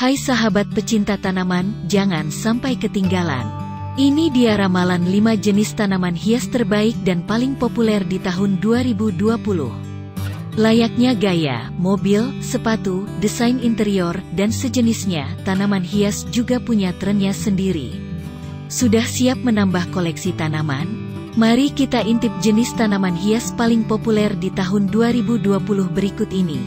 Hai sahabat pecinta tanaman, jangan sampai ketinggalan. Ini dia ramalan 5 jenis tanaman hias terbaik dan paling populer di tahun 2020. Layaknya gaya, mobil, sepatu, desain interior, dan sejenisnya, tanaman hias juga punya trennya sendiri. Sudah siap menambah koleksi tanaman? Mari kita intip jenis tanaman hias paling populer di tahun 2020 berikut ini.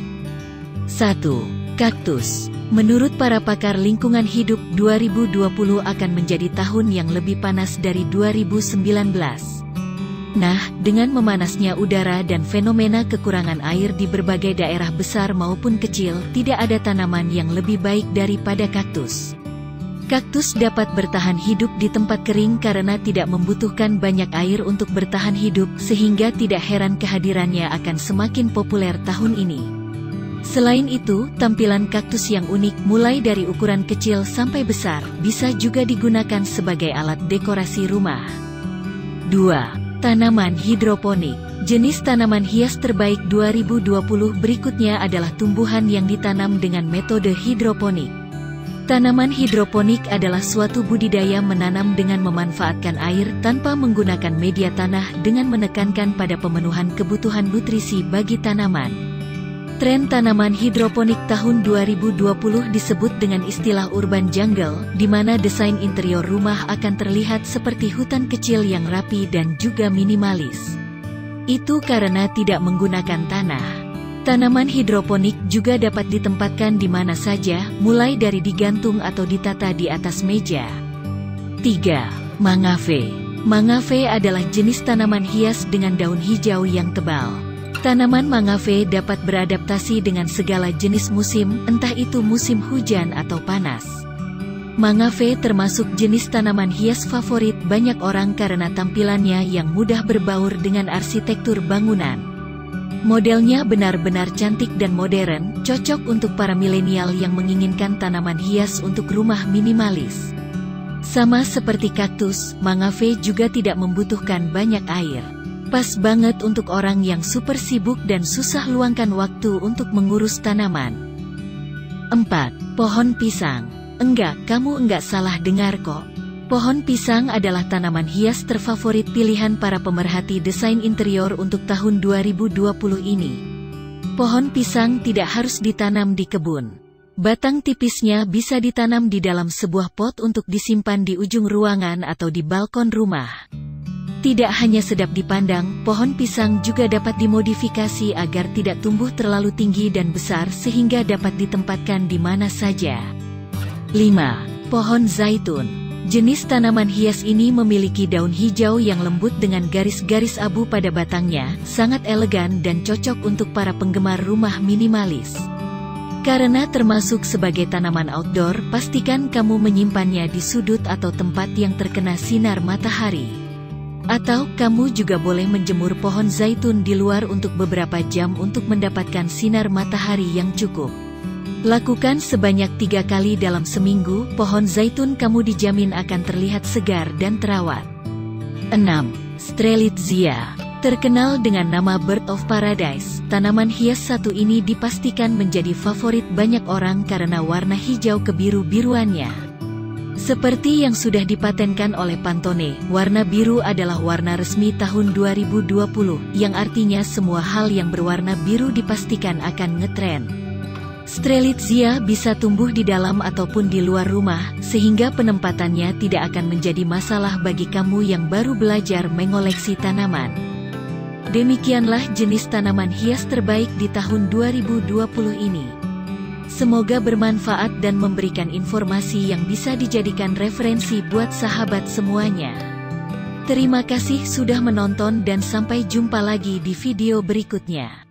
1. Kaktus. Menurut para pakar lingkungan hidup, 2020 akan menjadi tahun yang lebih panas dari 2019. Nah, dengan memanasnya udara dan fenomena kekurangan air di berbagai daerah besar maupun kecil, tidak ada tanaman yang lebih baik daripada kaktus. Kaktus dapat bertahan hidup di tempat kering karena tidak membutuhkan banyak air untuk bertahan hidup, sehingga tidak heran kehadirannya akan semakin populer tahun ini. Selain itu, tampilan kaktus yang unik, mulai dari ukuran kecil sampai besar, bisa juga digunakan sebagai alat dekorasi rumah. 2. Tanaman hidroponik. Jenis tanaman hias terbaik 2020 berikutnya adalah tumbuhan yang ditanam dengan metode hidroponik. Tanaman hidroponik adalah suatu budidaya menanam dengan memanfaatkan air tanpa menggunakan media tanah dengan menekankan pada pemenuhan kebutuhan nutrisi bagi tanaman. Tren tanaman hidroponik tahun 2020 disebut dengan istilah urban jungle, di mana desain interior rumah akan terlihat seperti hutan kecil yang rapi dan juga minimalis. Itu karena tidak menggunakan tanah. Tanaman hidroponik juga dapat ditempatkan di mana saja, mulai dari digantung atau ditata di atas meja. 3. Mangave. Mangave adalah jenis tanaman hias dengan daun hijau yang tebal. Tanaman mangave dapat beradaptasi dengan segala jenis musim, entah itu musim hujan atau panas. Mangave termasuk jenis tanaman hias favorit banyak orang karena tampilannya yang mudah berbaur dengan arsitektur bangunan. Modelnya benar-benar cantik dan modern, cocok untuk para milenial yang menginginkan tanaman hias untuk rumah minimalis. Sama seperti kaktus, mangave juga tidak membutuhkan banyak air. Pas banget untuk orang yang super sibuk dan susah luangkan waktu untuk mengurus tanaman. 4. Pohon pisang. Kamu enggak salah dengar kok. Pohon pisang adalah tanaman hias terfavorit pilihan para pemerhati desain interior untuk tahun 2020 ini. Pohon pisang tidak harus ditanam di kebun. Batang tipisnya bisa ditanam di dalam sebuah pot untuk disimpan di ujung ruangan atau di balkon rumah. Tidak hanya sedap dipandang, pohon pisang juga dapat dimodifikasi agar tidak tumbuh terlalu tinggi dan besar sehingga dapat ditempatkan di mana saja. 5. Pohon zaitun. Jenis tanaman hias ini memiliki daun hijau yang lembut dengan garis-garis abu pada batangnya, sangat elegan dan cocok untuk para penggemar rumah minimalis. Karena termasuk sebagai tanaman outdoor, pastikan kamu menyimpannya di sudut atau tempat yang terkena sinar matahari. Atau, kamu juga boleh menjemur pohon zaitun di luar untuk beberapa jam untuk mendapatkan sinar matahari yang cukup. Lakukan sebanyak 3 kali dalam seminggu, pohon zaitun kamu dijamin akan terlihat segar dan terawat. 6. Strelitzia. Terkenal dengan nama Bird of Paradise, tanaman hias satu ini dipastikan menjadi favorit banyak orang karena warna hijau kebiru-biruannya. Seperti yang sudah dipatenkan oleh Pantone, warna biru adalah warna resmi tahun 2020, yang artinya semua hal yang berwarna biru dipastikan akan ngetren. Strelitzia bisa tumbuh di dalam ataupun di luar rumah, sehingga penempatannya tidak akan menjadi masalah bagi kamu yang baru belajar mengoleksi tanaman. Demikianlah jenis tanaman hias terbaik di tahun 2020 ini. Semoga bermanfaat dan memberikan informasi yang bisa dijadikan referensi buat sahabat semuanya. Terima kasih sudah menonton dan sampai jumpa lagi di video berikutnya.